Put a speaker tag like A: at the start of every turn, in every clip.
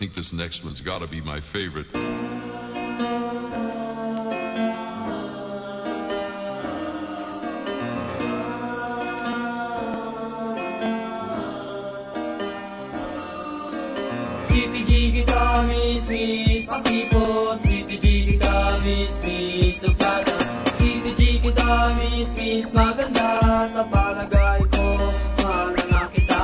A: think this next one's got to be my favorite.
B: CTG kita miss, pakipot. CTG kita miss, suplada. CTG kita miss, maganda. Sa palagay ko, mahal na kita.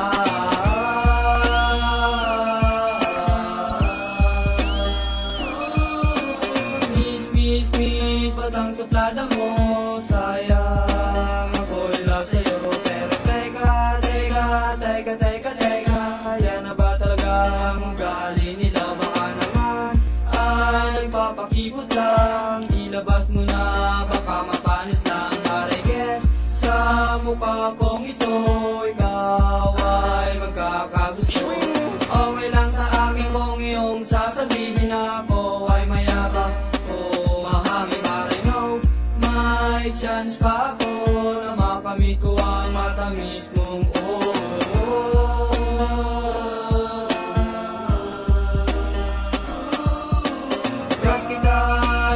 B: Miss, batang suplada mo. Sayang, ako'y love sa'yo. Pero teka, kaya na ba talaga ang ugali nila? Baka naman ay nagpapakipot lang. Ilabas mo na, baka mapanis lang. But I guess sa mukha kong ito, ikaw ay magkakagusto. Okay lang sa akin kung iyong sasabihin ako ay mayabang o mahangin. But I know may chance pa ako na makamit ko ang matamis mong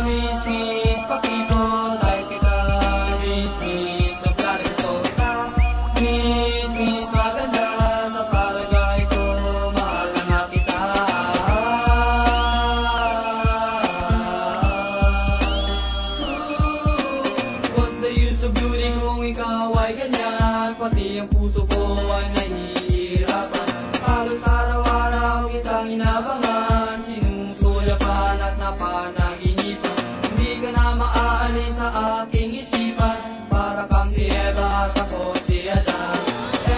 B: miss, pakipot. Ay kita, miss, suplada ka so kita. Miss, maganda. Sa palagay ko, mahal na kita. What's the use of beauty kung ikaw ay ganyan? Pati ang puso ko ay nahihirapan. Halos araw-araw kitang inabangan, sinusulapan at napanaginipan. Hindi ka na maaalis sa aking isipan. Para kang si Eva at ako si Adan.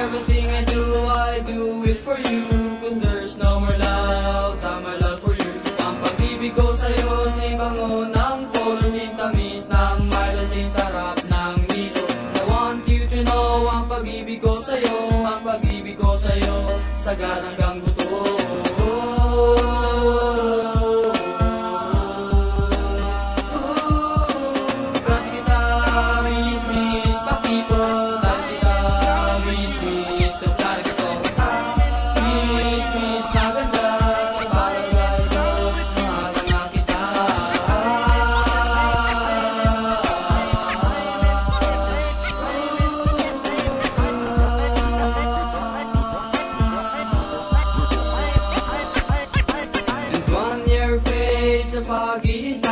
B: Everything I do it for you. Cause there's no more love than my love for you. Ang pag-ibig ko sa'yo, si bango ng polo, sintamis ng Milo, sin sarap ng Milo. I want you to know ang pag-ibig ko sa'yo, ang pag-ibig ko sa'yo, sagad hanggang buto. Sa paghihintay